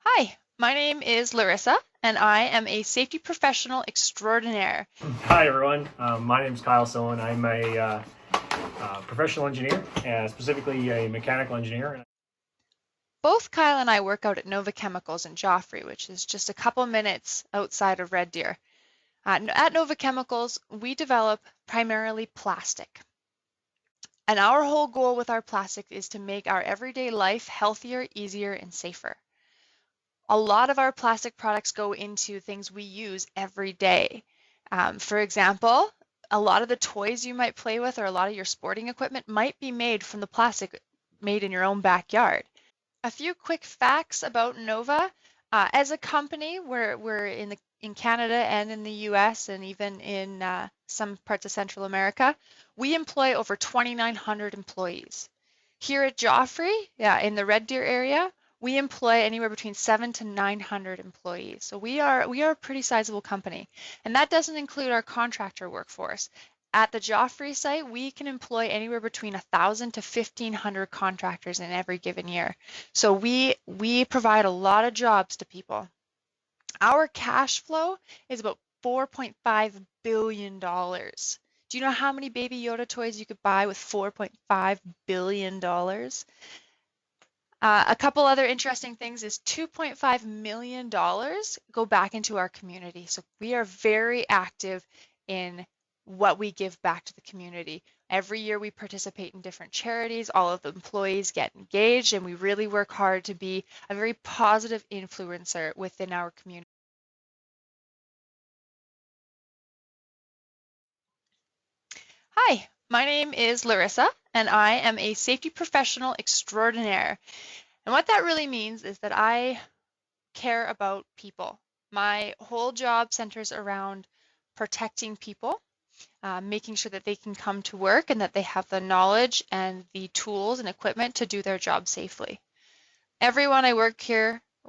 Hi, my name is Larissa, and I am a safety professional extraordinaire. Hi everyone, my name is Kyle Sowen. I'm a professional engineer, specifically a mechanical engineer. Both Kyle and I work out at Nova Chemicals in Joffrey, which is just a couple minutes outside of Red Deer. At Nova Chemicals, we develop primarily plastic. And our whole goal with our plastic is to make our everyday life healthier, easier, and safer. A lot of our plastic products go into things we use every day. For example, a lot of the toys you might play with or a lot of your sporting equipment might be made from the plastic made in your own backyard. A few quick facts about Nova. As a company, we're in Canada and in the US and even in some parts of Central America. We employ over 2,900 employees. Here at Joffrey, in the Red Deer area, we employ anywhere between 700 to 900 employees. So we are a pretty sizable company. And that doesn't include our contractor workforce. At the Joffrey site, we can employ anywhere between 1,000 to 1,500 contractors in every given year. So we provide a lot of jobs to people. Our cash flow is about $4.5 billion. Do you know how many Baby Yoda toys you could buy with $4.5 billion? A couple other interesting things is $2.5 million go back into our community. So we are very active in what we give back to the community. Every year we participate in different charities, all of the employees get engaged, and we really work hard to be a very positive influencer within our community. Hi, my name is Larissa, and I am a safety professional extraordinaire. And what that really means is that I care about people. My whole job centers around protecting people, making sure that they can come to work and that they have the knowledge and the tools and equipment to do their job safely. Everyone I work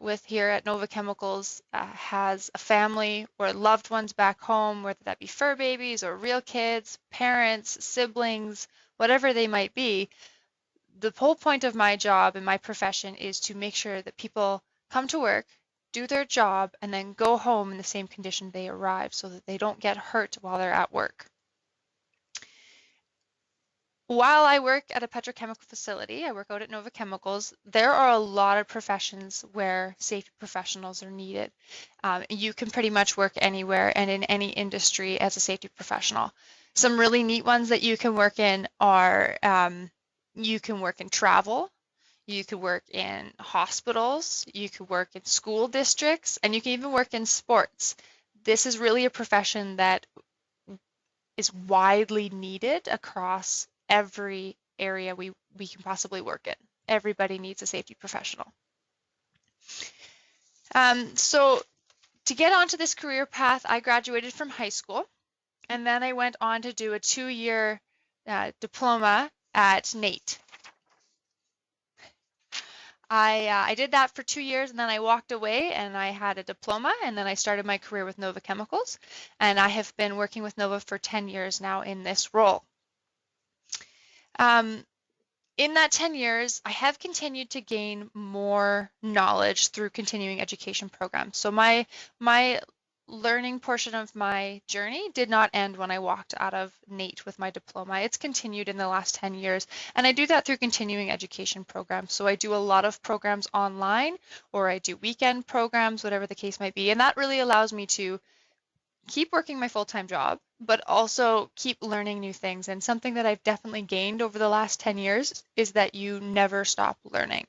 with here at Nova Chemicals has a family or loved ones back home, whether that be fur babies or real kids, parents, siblings, whatever they might be. The whole point of my job and my profession is to make sure that people come to work, do their job, and then go home in the same condition they arrived so that they don't get hurt while they're at work. While I work at a petrochemical facility, I work out at Nova Chemicals, there are a lot of professions where safety professionals are needed. You can pretty much work anywhere and in any industry as a safety professional. Some really neat ones that you can work in are you can work in travel, you could work in hospitals, you could work in school districts, and you can even work in sports. This is really a profession that is widely needed across every area we can possibly work in. Everybody needs a safety professional. So to get onto this career path, I graduated from high school, and then I went on to do a 2-year diploma at NATE. I did that for 2 years, and then I walked away and I had a diploma, and then I started my career with Nova Chemicals, and I have been working with Nova for 10 years now in this role. In that 10 years, I have continued to gain more knowledge through continuing education programs. So my learning portion of my journey did not end when I walked out of NATE with my diploma. It's continued in the last 10 years, and I do that through continuing education programs. So I do a lot of programs online, or I do weekend programs, whatever the case might be, and that really allows me to keep working my full-time job, but also keep learning new things. And something that I've definitely gained over the last 10 years is that you never stop learning.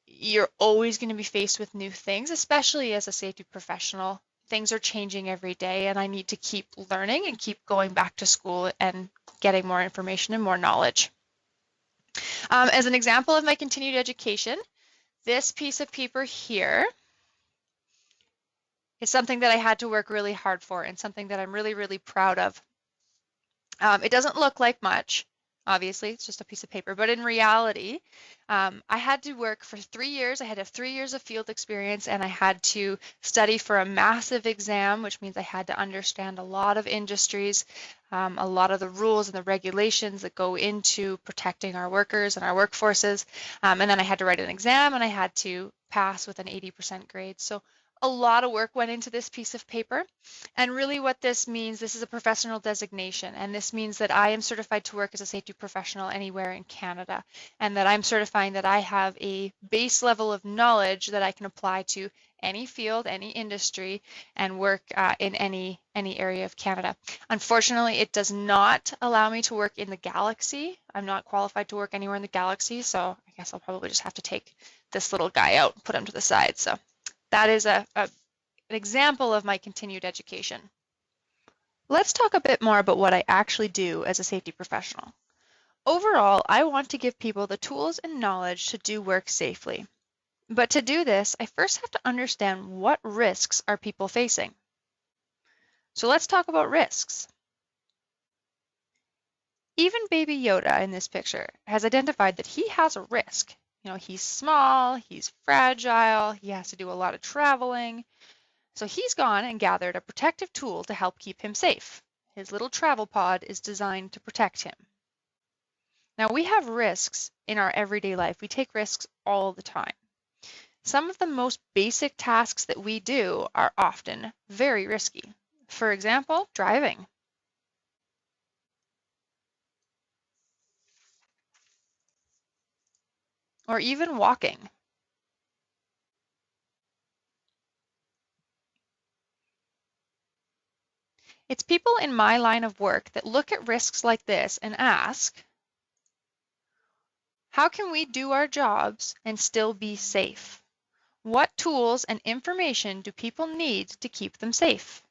You're always going to be faced with new things, especially as a safety professional. Things are changing every day, and I need to keep learning and keep going back to school and getting more information and more knowledge. As an example of my continued education, this piece of paper here is something that I had to work really hard for and something that I'm really, really proud of. It doesn't look like much, obviously, it's just a piece of paper, but in reality, I had to work for 3 years. I had to have 3 years of field experience, and I had to study for a massive exam, which means I had to understand a lot of industries. a lot of the rules and the regulations that go into protecting our workers and our workforces. And then I had to write an exam and I had to pass with an 80% grade. So a lot of work went into this piece of paper. And really what this means, this is a professional designation, and this means that I am certified to work as a safety professional anywhere in Canada, and that I'm certifying that I have a base level of knowledge that I can apply to any field, any industry, and work in any area of Canada. Unfortunately, it does not allow me to work in the galaxy. I'm not qualified to work anywhere in the galaxy, so I guess I'll probably just have to take this little guy out and put him to the side. So that is an example of my continued education. Let's talk a bit more about what I actually do as a safety professional. Overall, I want to give people the tools and knowledge to do work safely. But to do this, I first have to understand what risks are people facing. So let's talk about risks. Even baby Yoda in this picture has identified that he has a risk. He's small, he's fragile, he has to do a lot of traveling. So he's gone and gathered a protective tool to help keep him safe. His little travel pod is designed to protect him. Now we have risks in our everyday life. We take risks all the time. Some of the most basic tasks that we do are often very risky. For example, driving. Or even walking. It's people in my line of work that look at risks like this and ask, how can we do our jobs and still be safe? What tools and information do people need to keep them safe?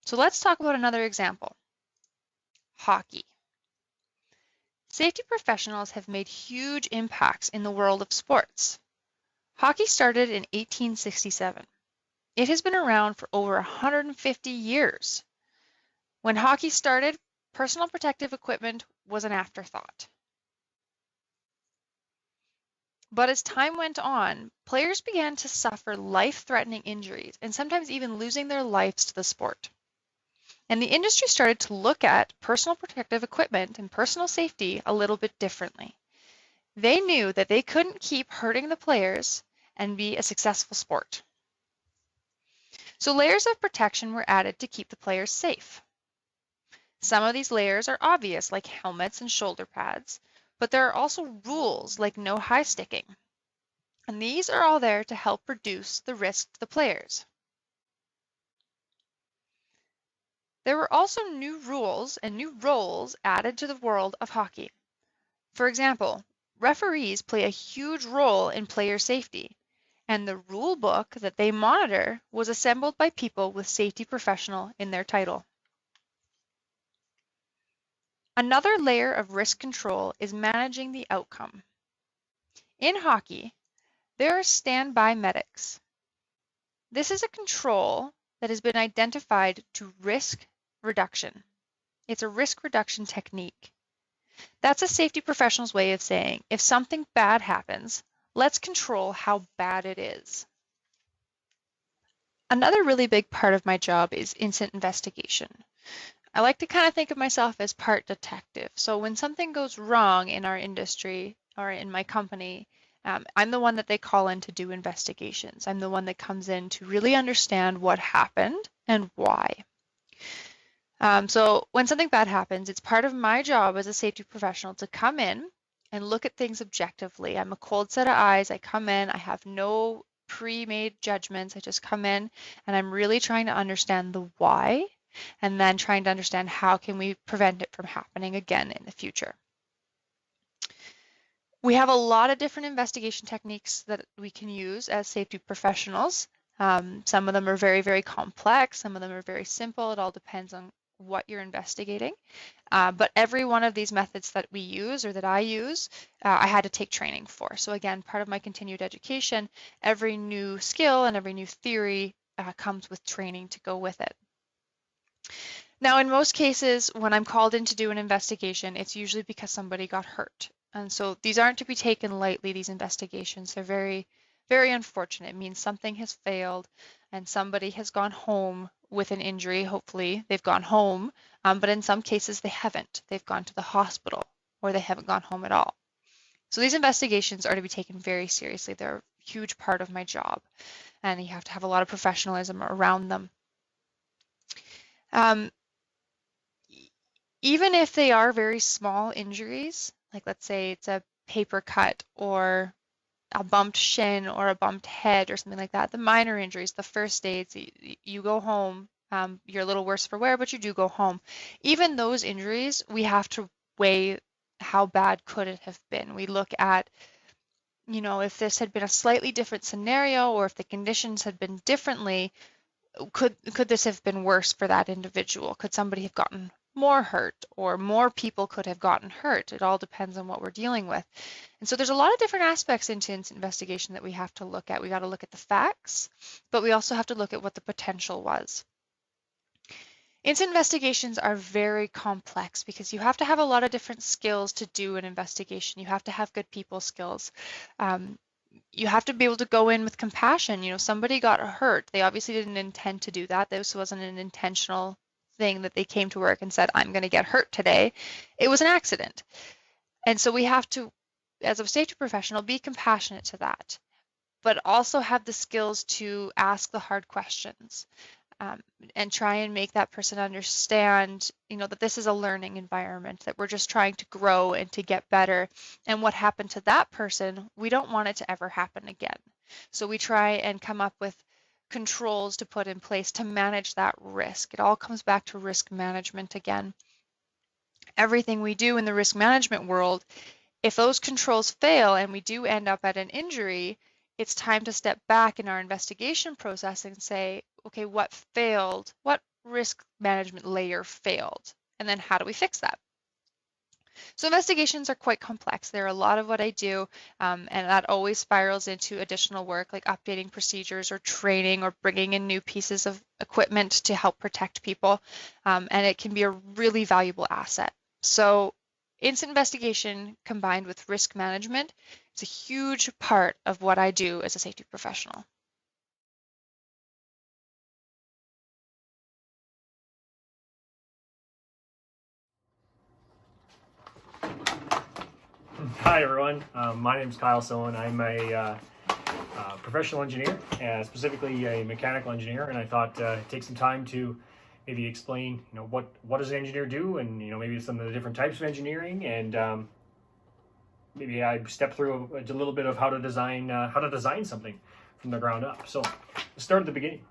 So let's talk about another example. Hockey. Safety professionals have made huge impacts in the world of sports. Hockey started in 1867. It has been around for over 150 years. When hockey started, personal protective equipment was an afterthought. But as time went on, players began to suffer life-threatening injuries and sometimes even losing their lives to the sport. And the industry started to look at personal protective equipment and personal safety a little bit differently. They knew that they couldn't keep hurting the players and be a successful sport. So layers of protection were added to keep the players safe. Some of these layers are obvious, like helmets and shoulder pads, but there are also rules like no high sticking. And these are all there to help reduce the risk to the players. There were also new rules and new roles added to the world of hockey. For example, referees play a huge role in player safety, and the rule book that they monitor was assembled by people with safety professional in their title. Another layer of risk control is managing the outcome. In hockey, there are standby medics. This is a control that has been identified to risk reduction. It's a risk reduction technique. That's a safety professional's way of saying, if something bad happens, let's control how bad it is. Another really big part of my job is incident investigation. I like to kind of think of myself as part detective. So when something goes wrong in our industry or in my company, I'm the one that they call in to do investigations. I'm the one that comes in to really understand what happened and why. So when something bad happens, it's part of my job as a safety professional to come in and look at things objectively. I'm a cold set of eyes. I come in, I have no pre-made judgments. I just come in and I'm really trying to understand the why and then trying to understand how can we prevent it from happening again in the future. We have a lot of different investigation techniques that we can use as safety professionals. Some of them are very, very complex. Some of them are very simple. It all depends on what you're investigating. But every one of these methods that we use or that I use, I had to take training for. So again, part of my continued education, every new skill and every new theory comes with training to go with it. Now, in most cases, when I'm called in to do an investigation, it's usually because somebody got hurt. And so these aren't to be taken lightly, these investigations. They're very, very unfortunate. It means something has failed and somebody has gone home with an injury. Hopefully they've gone home, but in some cases they haven't. They've gone to the hospital or they haven't gone home at all. So these investigations are to be taken very seriously. They're a huge part of my job, and you have to have a lot of professionalism around them. Um, Even if they are very small injuries, like let's say it's a paper cut or a bumped shin or a bumped head or something like that, the minor injuries, the first aids, you go home, you're a little worse for wear, but you do go home. Even those injuries, we have to weigh how bad could it have been. We look at, if this had been a slightly different scenario or if the conditions had been differently, could this have been worse for that individual? Could somebody have gotten more hurt or more people could have gotten hurt? It all depends on what we're dealing with. And so there's a lot of different aspects into incident investigation that we have to look at. We got to look at the facts, but we also have to look at what the potential was. Incident investigations are very complex because you have to have a lot of different skills to do an investigation. You have to have good people skills. You have to be able to go in with compassion. Somebody got hurt. They obviously didn't intend to do that. This wasn't an intentional thing that they came to work and said, I'm going to get hurt today. It was an accident. And so we have to, as a safety professional, be compassionate to that, but also have the skills to ask the hard questions. And try and make that person understand, that this is a learning environment, that we're just trying to grow and to get better. And what happened to that person, we don't want it to ever happen again. So we try and come up with controls to put in place to manage that risk. It all comes back to risk management again. Everything we do in the risk management world, if those controls fail and we do end up at an injury, it's time to step back in our investigation process and say, okay, what failed? What risk management layer failed? And then how do we fix that? So investigations are quite complex. They're a lot of what I do, and that always spirals into additional work like updating procedures or training or bringing in new pieces of equipment to help protect people, and it can be a really valuable asset. So incident investigation combined with risk management is a huge part of what I do as a safety professional. Hi everyone, my name is Kyle Sohn. I'm a professional engineer, specifically a mechanical engineer, and I thought take some time to maybe explain, what does an engineer do, and maybe some of the different types of engineering, and maybe I step through a little bit of how to design something from the ground up. So let's start at the beginning.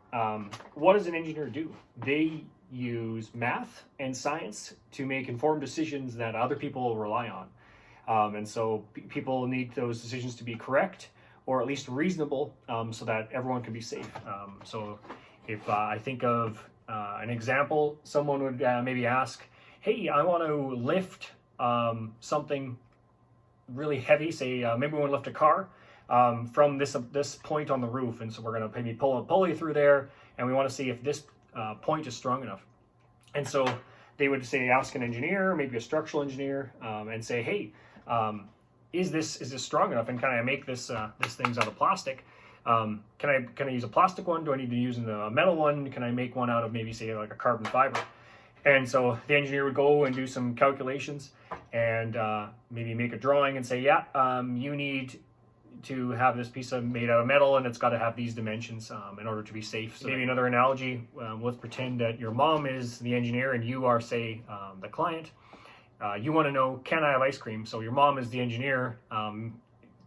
What does an engineer do? They use math and science to make informed decisions that other people rely on. And so people need those decisions to be correct or at least reasonable, so that everyone can be safe. So if I think of an example, someone would maybe ask, hey, I want to lift something really heavy, say maybe we want to lift a car from this point on the roof, and so we're going to maybe pull a pulley through there, and we want to see if this point is strong enough. And so they would say, ask an engineer, maybe a structural engineer, and say, hey, is this strong enough, and can I make this thing's out of plastic? Can I use a plastic one? Do I need to use a metal one? Can I make one out of maybe say like a carbon fiber? And so the engineer would go and do some calculations and maybe make a drawing and say, yeah, you need to have this piece made out of metal, and it's got to have these dimensions in order to be safe. So maybe another analogy, let's pretend that your mom is the engineer and you are, say, the client. You want to know, can I have ice cream? So your mom is the engineer,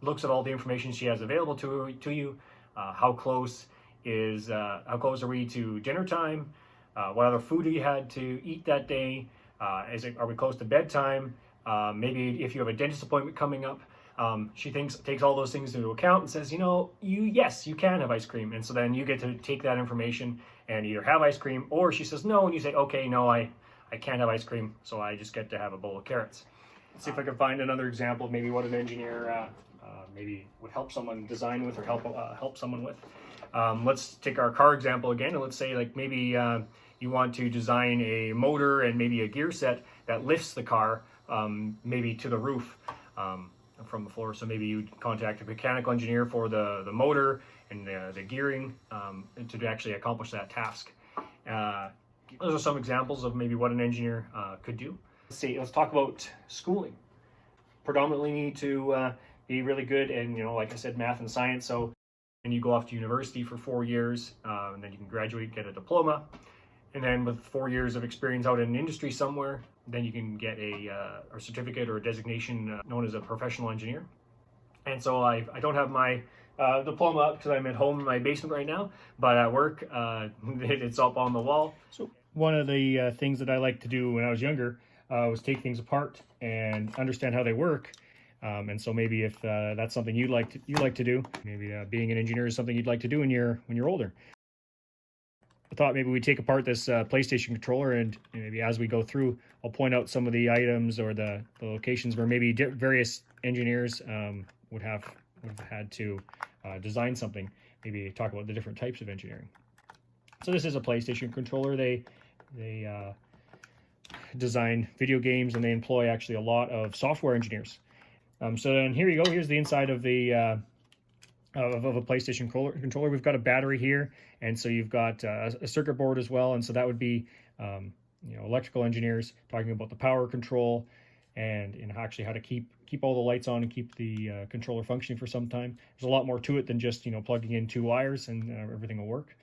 looks at all the information she has available to you. How close are we to dinner time? What other food you had to eat that day? Are we close to bedtime? Maybe if you have a dentist appointment coming up, she takes all those things into account and says, yes, you can have ice cream. And so then you get to take that information and either have ice cream, or she says no, and you say, okay, no, I can't have ice cream, so I just get to have a bowl of carrots. Let's see if I can find another example of maybe what an engineer maybe would help someone design with or help someone with. Let's take our car example again, and let's say like maybe you want to design a motor and maybe a gear set that lifts the car maybe to the roof from the floor. So maybe you contact a mechanical engineer for the motor and the gearing to actually accomplish that task. Those are some examples of maybe what an engineer could do. Let's talk about schooling. Predominantly need to be really good in, like I said, math and science. So, and you go off to university for 4 years, and then you can graduate, get a diploma. And then with 4 years of experience out in an industry somewhere, then you can get a certificate or a designation known as a professional engineer. And so I don't have my diploma up because I'm at home in my basement right now, but at work, it's up on the wall. So one of the things that I liked to do when I was younger was take things apart and understand how they work. And so maybe if that's something you like to do, maybe being an engineer is something you'd like to do when you're older. I thought maybe we'd take apart this PlayStation controller, and maybe as we go through, I'll point out some of the items or the locations where maybe various engineers would have had to design something. Maybe talk about the different types of engineering. So this is a PlayStation controller. They design video games, and they employ actually a lot of software engineers. So then here you go. Here's the inside of the of a PlayStation controller. We've got a battery here, and so you've got a circuit board as well. And so that would be electrical engineers talking about the power control and actually how to keep all the lights on and keep the controller functioning for some time. There's a lot more to it than just plugging in 2 wires and everything will work,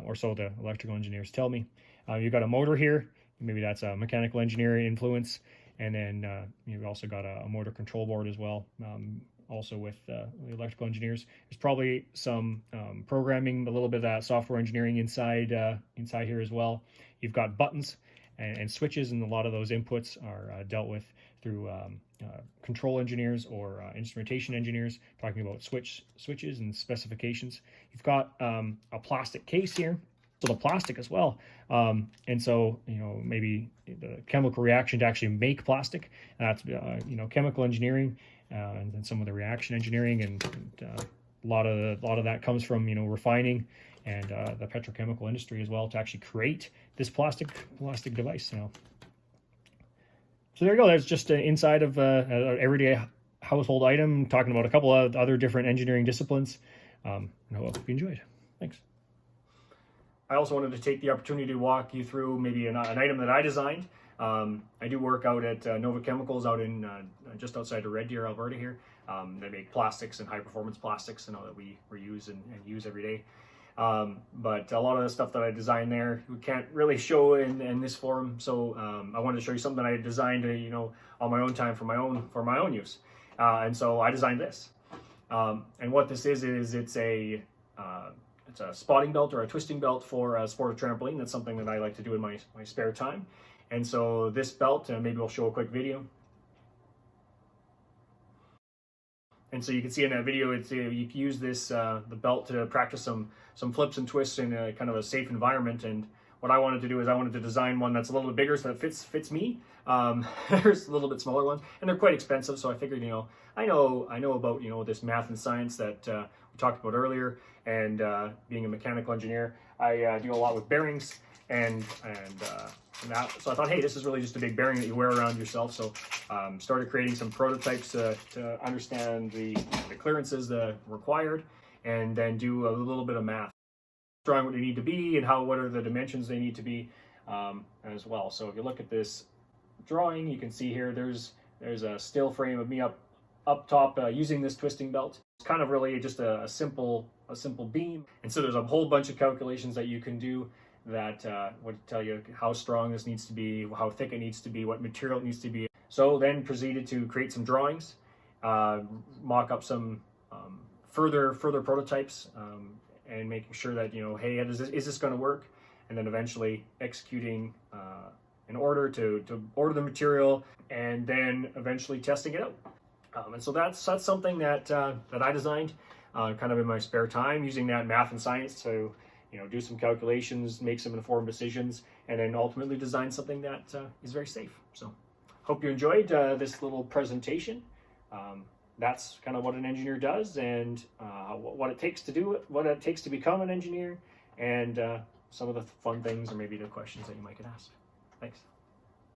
or so the electrical engineers tell me. You've got a motor here. Maybe that's a mechanical engineering influence. And then you've also got a motor control board as well. Also with the electrical engineers, there's probably some programming, a little bit of that software engineering inside here as well. You've got buttons and switches, and a lot of those inputs are dealt with through control engineers or instrumentation engineers, talking about switches and specifications. You've got a plastic case here. So the plastic as well, and so maybe the chemical reaction to actually make plastic. That's chemical engineering, and then some of the reaction engineering, and a lot of that comes from refining and the petrochemical industry as well to actually create this plastic device. So there you go. That's just inside of an everyday household item, talking about a couple of other different engineering disciplines. I hope you enjoyed. Thanks. I also wanted to take the opportunity to walk you through maybe an item that I designed. I do work out at Nova Chemicals out in just outside of Red Deer, Alberta here. They make plastics and high-performance plastics, that we use and use every day. But a lot of the stuff that I designed there, we can't really show in this forum. So I wanted to show you something I designed, on my own time for my own use. And so I designed this. And what this is it's a spotting belt or a twisting belt for a sport of trampoline. That's something that I like to do in my spare time. And so this belt, maybe we'll show a quick video. And so you can see in that video, you can use this the belt to practice some flips and twists in a kind of a safe environment. And what I wanted to do is I wanted to design one that's a little bit bigger so that fits me. There's a little bit smaller ones, and they're quite expensive. So I figured, I know about this math and science that we talked about earlier, and being a mechanical engineer, I do a lot with bearings and that. So I thought, hey, this is really just a big bearing that you wear around yourself. So started creating some prototypes to understand the clearances that are required, and then do a little bit of math, drawing what they need to be and what are the dimensions they need to be as well. So if you look at this drawing, you can see here there's a still frame of me up top using this twisting belt. It's kind of really just a simple beam, and so there's a whole bunch of calculations that you can do that would tell you how strong this needs to be, how thick it needs to be, what material it needs to be. So then proceeded to create some drawings, mock up some further prototypes, and making sure that hey, is this going to work, and then eventually executing an order to order the material, and then eventually testing it out. And so that's something that I designed kind of in my spare time, using that math and science to do some calculations, make some informed decisions, and then ultimately design something that is very safe. So hope you enjoyed this little presentation. That's kind of what an engineer does, and what it takes to do it, what it takes to become an engineer, and some of the fun things or maybe the questions that you might get asked. Thanks.